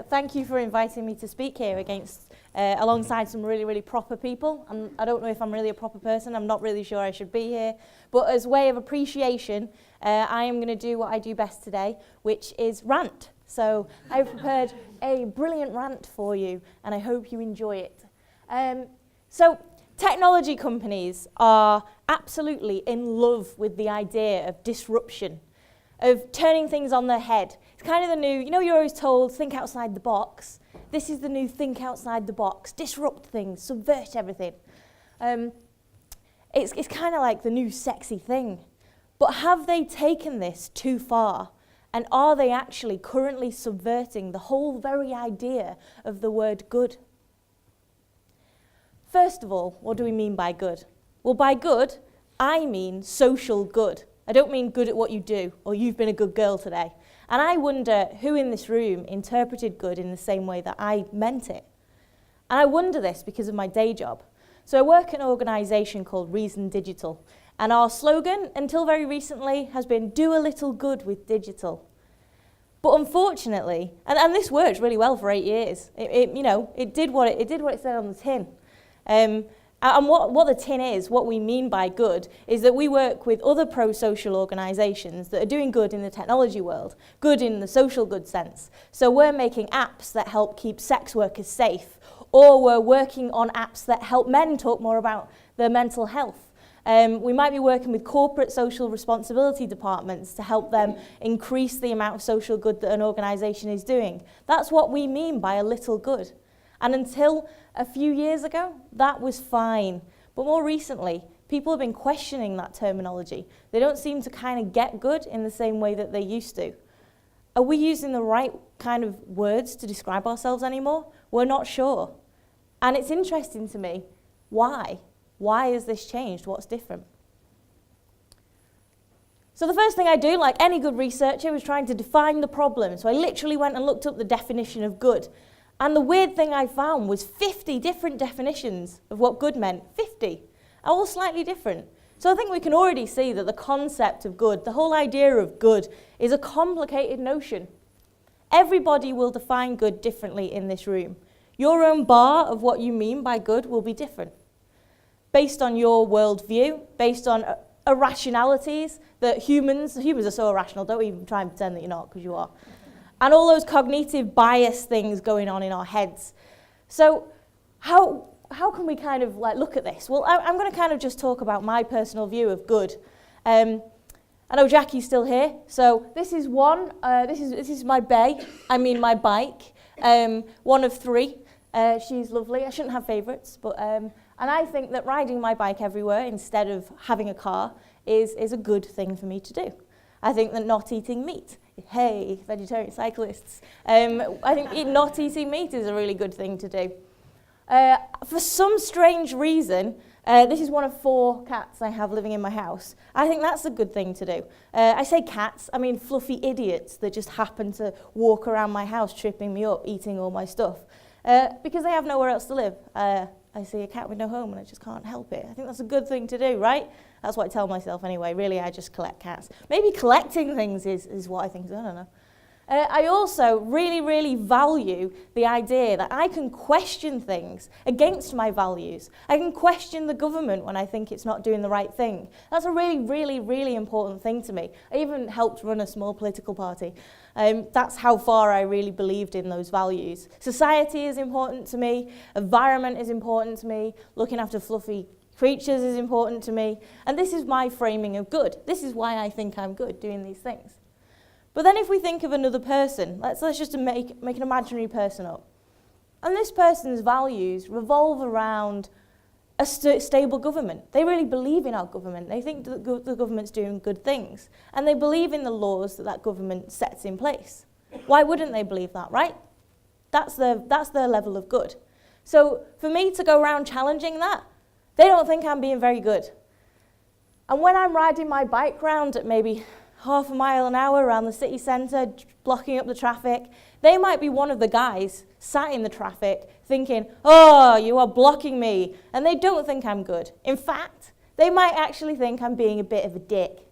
Thank you for inviting me to speak here alongside some really, really proper people. I don't know if I'm really a proper person. I'm not really sure I should be here. But as a way of appreciation, I am going to do what I do best today, which is rant. So I've prepared a brilliant rant for you, and I hope you enjoy it. So technology companies are absolutely in love with the idea of disruption, of turning things on their head. It's kind of the new, you're always told, think outside the box. This is the new think outside the box, disrupt things, subvert everything. It's kind of like the new sexy thing. But have they taken this too far? And are they actually currently subverting the whole very idea of the word good? First of all, what do we mean by good? Well, by good, I mean social good. I don't mean good at what you do, or you've been a good girl today. And I wonder who in this room interpreted good in the same way that I meant it. And I wonder this because of my day job. So I work in an organisation called Reason Digital. And our slogan, until very recently, has been do a little good with digital. But unfortunately, and this worked really well for 8 years. It did what it said on the tin. And what the tin is, what we mean by good, is that we work with other pro-social organisations that are doing good in the technology world, good in the social good sense. So we're making apps that help keep sex workers safe, or we're working on apps that help men talk more about their mental health. We might be working with corporate social responsibility departments to help them increase the amount of social good that an organisation is doing. That's what we mean by a little good. And until a few years ago, that was fine. But more recently, people have been questioning that terminology. They don't seem to kind of get good in the same way that they used to. Are we using the right kind of words to describe ourselves anymore? We're not sure. And it's interesting to me, why? Why has this changed? What's different? So the first thing I do, like any good researcher, was trying to define the problem. So I literally went and looked up the definition of good. And the weird thing I found was 50 different definitions of what good meant. 50. All slightly different. So I think we can already see that the concept of good, the whole idea of good, is a complicated notion. Everybody will define good differently in this room. Your own bar of what you mean by good will be different. Based on your worldview, based on irrationalities that humans are so irrational, don't even try and pretend that you're not, because you are. And all those cognitive bias things going on in our heads. So how can we kind of look at this? Well, I'm going to kind of just talk about my personal view of good. I know Jackie's still here, so this is one. This is my my bike. One of 3. She's lovely. I shouldn't have favourites, but and I think that riding my bike everywhere instead of having a car is a good thing for me to do. I think that not eating meat. Hey, vegetarian cyclists. I think not eating meat is a really good thing to do. For some strange reason, this is one of 4 cats I have living in my house. I think that's a good thing to do. I say cats, I mean fluffy idiots that just happen to walk around my house tripping me up, eating all my stuff. Because they have nowhere else to live. I see a cat with no home and I just can't help it. I think that's a good thing to do, right? That's what I tell myself anyway. Really, I just collect cats. Maybe collecting things is what I think. I don't know. I also really, really value the idea that I can question things against my values. I can question the government when I think it's not doing the right thing. That's a really, really, really important thing to me. I even helped run a small political party. That's how far I really believed in those values. Society is important to me. Environment is important to me. Looking after fluffy creatures is important to me. And this is my framing of good. This is why I think I'm good doing these things. But then if we think of another person, let's just make an imaginary person up. And this person's values revolve around a stable government. They really believe in our government. They think that the government's doing good things. And they believe in the laws that government sets in place. Why wouldn't they believe that, right? That's their level of good. So for me to go around challenging that, they don't think I'm being very good. And when I'm riding my bike round at maybe half a mile an hour around the city centre, blocking up the traffic, they might be one of the guys sat in the traffic thinking, oh, you are blocking me. And they don't think I'm good. In fact, they might actually think I'm being a bit of a dick.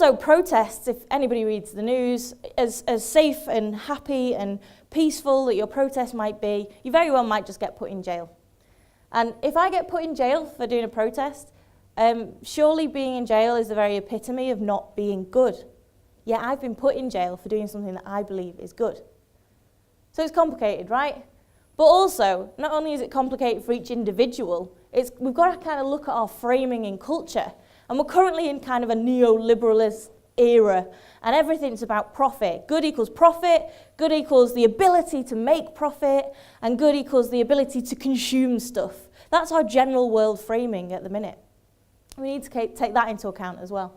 also protests, if anybody reads the news, as safe and happy and peaceful that your protest might be, you very well might just get put in jail. And if I get put in jail for doing a protest, surely being in jail is the very epitome of not being good. Yet I've been put in jail for doing something that I believe is good. So it's complicated, right? But also, not only is it complicated for each individual, we've got to kind of look at our framing in culture. And we're currently in kind of a neoliberalist era, and everything's about profit. Good equals profit, good equals the ability to make profit, and good equals the ability to consume stuff. That's our general world framing at the minute. We need to take that into account as well.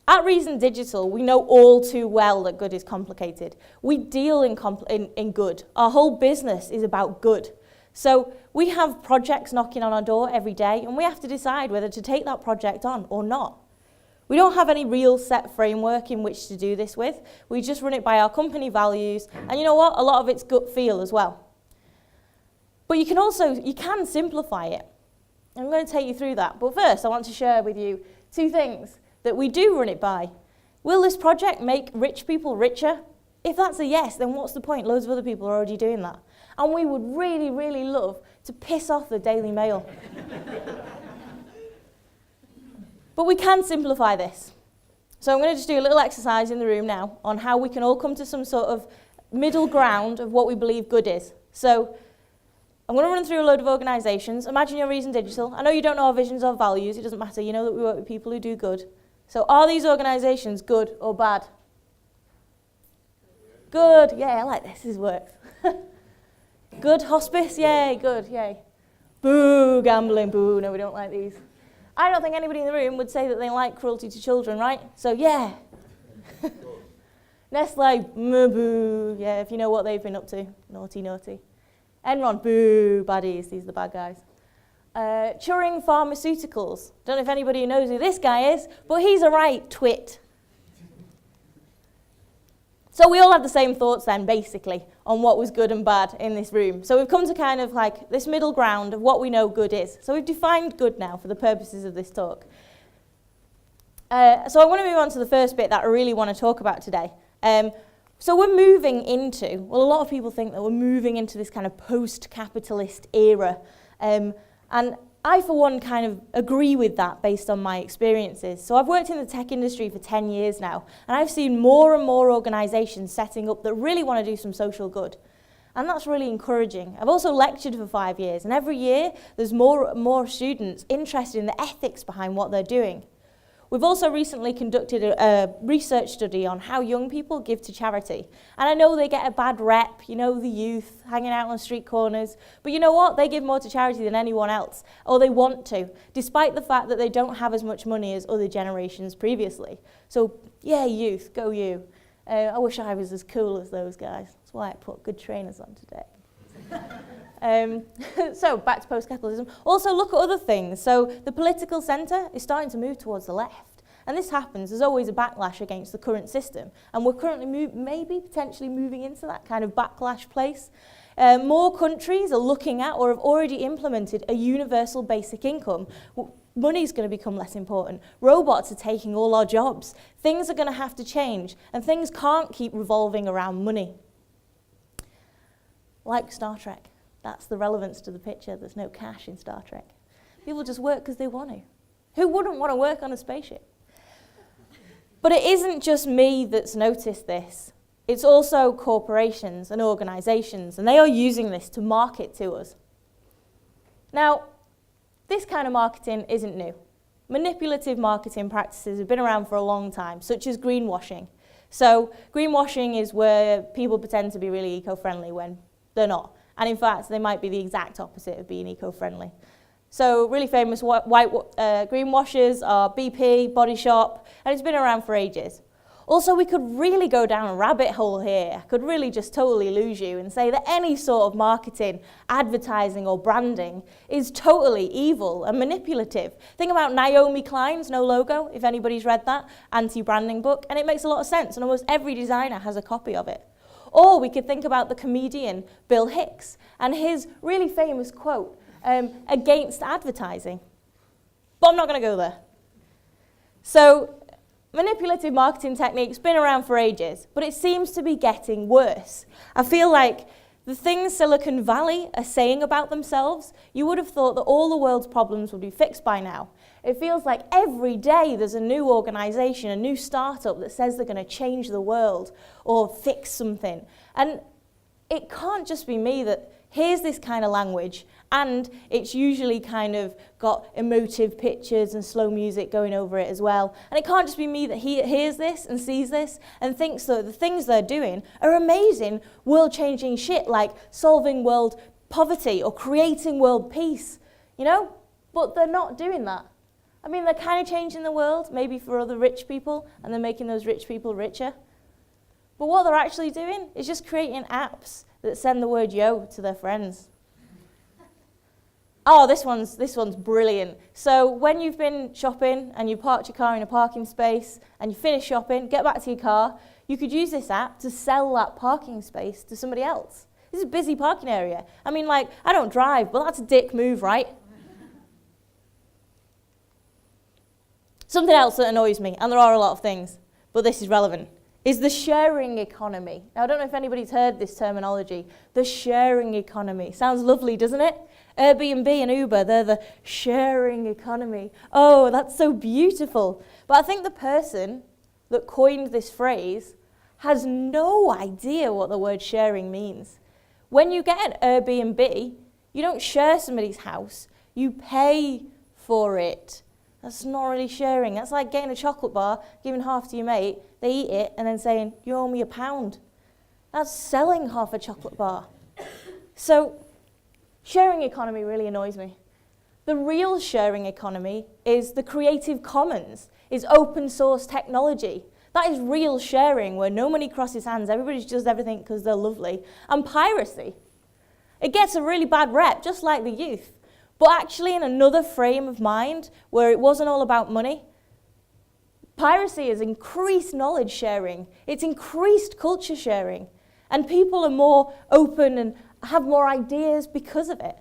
At Reason Digital, we know all too well that good is complicated. We deal in good. Our whole business is about good. So we have projects knocking on our door every day, and we have to decide whether to take that project on or not. We don't have any real set framework in which to do this with. We just run it by our company values, and you know what? A lot of it's gut feel as well. But you can simplify it. I'm going to take you through that. But first, I want to share with you two things that we do run it by. Will this project make rich people richer? If that's a yes, then what's the point? Loads of other people are already doing that. And we would really, really love to piss off the Daily Mail. But we can simplify this. So I'm going to just do a little exercise in the room now on how we can all come to some sort of middle ground of what we believe good is. So I'm going to run through a load of organisations. Imagine you're Reason Digital. I know you don't know our visions or values. It doesn't matter. You know that we work with people who do good. So are these organisations good or bad? Good. Yeah, I like this. This works. Good hospice? Yay, good, yay. Boo, gambling, boo, no, we don't like these. I don't think anybody in the room would say that they like cruelty to children, right? So, yeah. Nestle, boo, yeah, if you know what they've been up to. Naughty, naughty. Enron, boo, baddies, these are the bad guys. Turing Pharmaceuticals. Don't know if anybody knows who this guy is, but he's a right twit. So we all have the same thoughts then, basically, on what was good and bad in this room. So we've come to kind of like this middle ground of what we know good is. So we've defined good now for the purposes of this talk. So I want to move on to the first bit that I really want to talk about today. So we're moving into, well, a lot of people think that we're moving into this kind of post-capitalist era. And I, for one, kind of agree with that based on my experiences. So I've worked in the tech industry for 10 years now, and I've seen more and more organisations setting up that really want to do some social good. And that's really encouraging. I've also lectured for 5 years, and every year there's more and more students interested in the ethics behind what they're doing. We've also recently conducted a research study on how young people give to charity. And I know they get a bad rep, you know, the youth hanging out on street corners. But you know what? They give more to charity than anyone else, or they want to, despite the fact that they don't have as much money as other generations previously. So, yeah, youth, go you. I wish I was as cool as those guys. That's why I put good trainers on today. So back to post-capitalism. Also look at other things. So the political centre is starting to move towards the left. And this happens. There's always a backlash against the current system. And we're currently maybe potentially moving into that kind of backlash place. More countries are looking at or have already implemented a universal basic income. Money's going to become less important. Robots are taking all our jobs. Things are going to have to change. And things can't keep revolving around money. Like Star Trek. That's the relevance to the picture. There's no cash in Star Trek. People just work because they want to. Who wouldn't want to work on a spaceship? But it isn't just me that's noticed this. It's also corporations and organisations, and they are using this to market to us. Now, this kind of marketing isn't new. Manipulative marketing practices have been around for a long time, such as greenwashing. So greenwashing is where people pretend to be really eco-friendly when they're not. And in fact, they might be the exact opposite of being eco-friendly. So really famous greenwashers are BP, Body Shop, and it's been around for ages. Also, we could really go down a rabbit hole here. I could really just totally lose you and say that any sort of marketing, advertising or branding is totally evil and manipulative. Think about Naomi Klein's No Logo, if anybody's read that, anti-branding book, and it makes a lot of sense, and almost every designer has a copy of it. Or we could think about the comedian Bill Hicks and his really famous quote, against advertising. But I'm not going to go there. So Manipulative marketing techniques, been around for ages, but it seems to be getting worse. I feel like the things Silicon Valley are saying about themselves, you would have thought that all the world's problems would be fixed by now. It feels like every day there's a new organization, a new startup that says they're going to change the world or fix something. And it can't just be me that hears this kind of language, and it's usually kind of got emotive pictures and slow music going over it as well. And it can't just be me that hears this and sees this and thinks that the things they're doing are amazing, world-changing shit like solving world poverty or creating world peace, you know? But they're not doing that. I mean, they're kind of changing the world, maybe for other rich people, and they're making those rich people richer. But what they're actually doing is just creating apps that send the word yo to their friends. Oh, this one's brilliant. So when you've been shopping and you parked your car in a parking space and you finish shopping, get back to your car, you could use this app to sell that parking space to somebody else. This is a busy parking area. I mean, like, I don't drive, but that's a dick move, right? Something else that annoys me, and there are a lot of things, but this is relevant, is the sharing economy. Now, I don't know if anybody's heard this terminology. The sharing economy. Sounds lovely, doesn't it? Airbnb and Uber, they're the sharing economy. Oh, that's so beautiful. But I think the person that coined this phrase has no idea what the word sharing means. When you get an Airbnb, you don't share somebody's house, you pay for it. That's not really sharing. That's like getting a chocolate bar, giving half to your mate, they eat it, and then saying, you owe me £1. That's selling half a chocolate bar. So, sharing economy really annoys me. The real sharing economy is the Creative Commons, is open source technology. That is real sharing, where no money crosses hands, everybody just does everything because they're lovely. And piracy. It gets a really bad rep, just like the youth. But actually in another frame of mind, where it wasn't all about money, piracy has increased knowledge sharing, it's increased culture sharing, and people are more open and have more ideas because of it.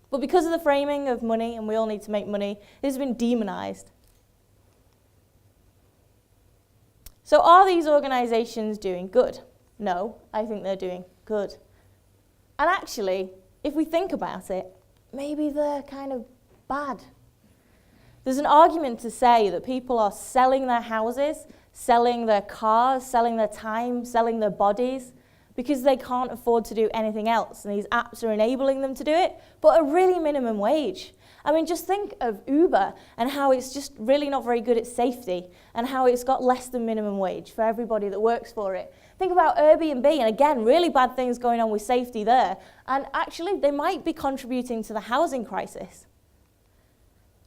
But because of the framing of money, and we all need to make money, it has been demonized. So are these organizations doing good? No, I think they're doing good. And actually, if we think about it, maybe they're kind of bad. There's an argument to say that people are selling their houses, selling their cars, selling their time, selling their bodies, because they can't afford to do anything else. And these apps are enabling them to do it, but at a really minimum wage. I mean, just think of Uber and how it's just really not very good at safety and how it's got less than minimum wage for everybody that works for it. Think about Airbnb, and again, really bad things going on with safety there. And actually, they might be contributing to the housing crisis.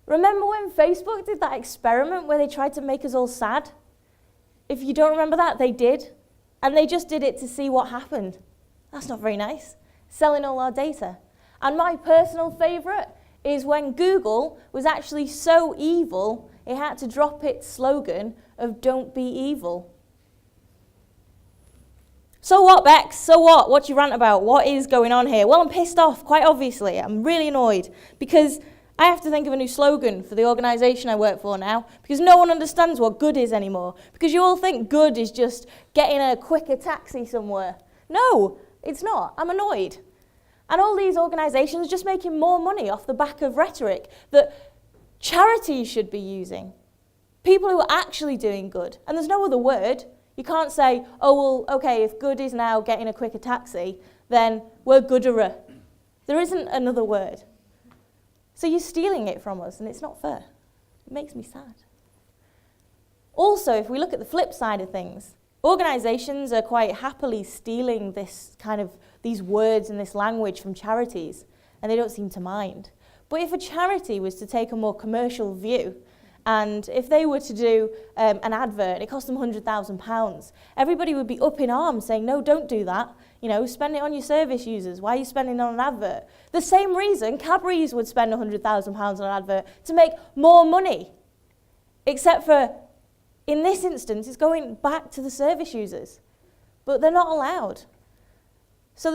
Remember when Facebook did that experiment where they tried to make us all sad? If you don't remember that, they did. And they just did it to see what happened. That's not very nice. Selling all our data. And my personal favorite is when Google was actually so evil, it had to drop its slogan of "Don't be evil." So what, Bex? So what? What do you rant about? What is going on here? Well, I'm pissed off, quite obviously. I'm really annoyed because I have to think of a new slogan for the organisation I work for now because no one understands what good is anymore. Because you all think good is just getting a quicker taxi somewhere. No, it's not. I'm annoyed. And all these organisations are just making more money off the back of rhetoric that charities should be using. People who are actually doing good. And there's no other word. You can't say, oh, well, okay, if good is now getting a quicker taxi, then we're gooderer. There isn't another word. So you're stealing it from us, and it's not fair. It makes me sad. Also, if we look at the flip side of things, organisations are quite happily stealing this kind of these words and this language from charities, and they don't seem to mind. But if a charity was to take a more commercial view, and if they were to do an advert, it cost them £100,000, everybody would be up in arms saying, no, don't do that. You know, spend it on your service users. Why are you spending it on an advert? The same reason Cadbury's would spend £100,000 on an advert to make more money. Except for, in this instance, it's going back to the service users. But they're not allowed. So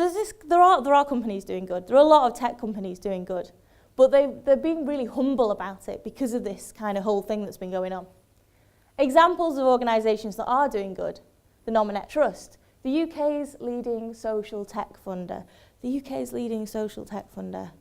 there are companies doing good. There are a lot of tech companies doing good. But they're being really humble about it because of this kind of whole thing that's been going on. Examples of organisations that are doing good: the Nominate Trust, the UK's leading social tech funder, the UK's leading social tech funder.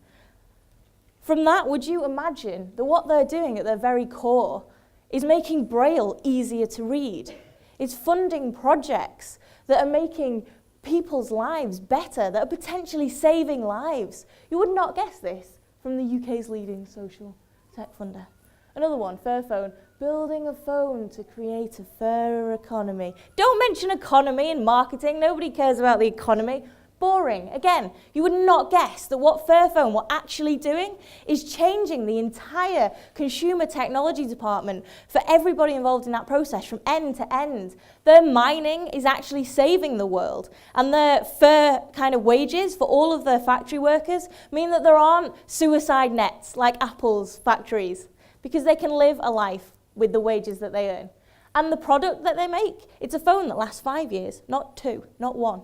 From that, would you imagine that what they're doing at their very core is making Braille easier to read? It's funding projects that are making people's lives better, that are potentially saving lives. You would not guess this from the UK's leading social tech funder. Another one, Fairphone, building a phone to create a fairer economy. Don't mention economy in marketing. Nobody cares about the economy. Boring. Again, you would not guess that what Fairphone were actually doing is changing the entire consumer technology department for everybody involved in that process from end to end. Their mining is actually saving the world, and their fair kind of wages for all of their factory workers mean that there aren't suicide nets like Apple's factories, because they can live a life with the wages that they earn. And the product that they make, it's a phone that lasts 5 years, not 2, not 1.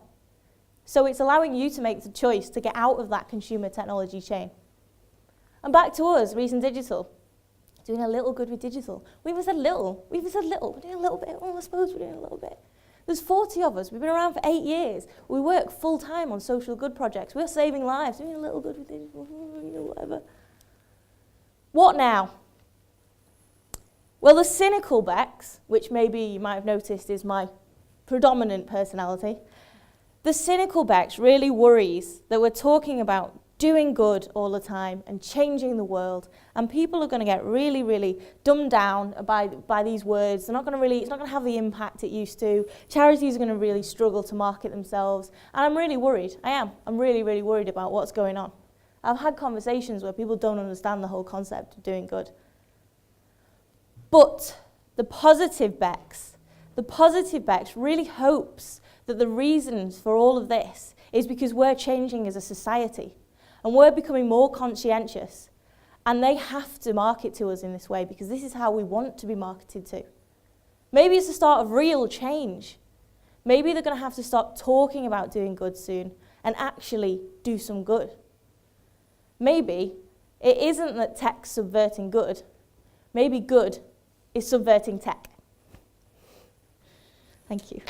So it's allowing you to make the choice to get out of that consumer technology chain. And back to us, Reason Digital, doing a little good with digital. We've said little, we're doing a little bit, I suppose we're doing a little bit. There's 40 of us, we've been around for 8 years. We work full time on social good projects. We're saving lives, doing a little good with digital, whatever. What now? Well, the cynical Bex, which maybe you might have noticed is my predominant personality, the cynical Bex really worries that we're talking about doing good all the time and changing the world, and people are going to get really, really dumbed down by these words. They're not going to it's not going to have the impact it used to. Charities are going to really struggle to market themselves, and I'm really worried. I'm really, really worried about what's going on. I've had conversations where people don't understand the whole concept of doing good. But the positive Bex really hopes that the reasons for all of this is because we're changing as a society and we're becoming more conscientious, and they have to market to us in this way because this is how we want to be marketed to. Maybe it's the start of real change. Maybe they're going to have to stop talking about doing good soon and actually do some good. Maybe it isn't that tech's subverting good. Maybe good is subverting tech. Thank you.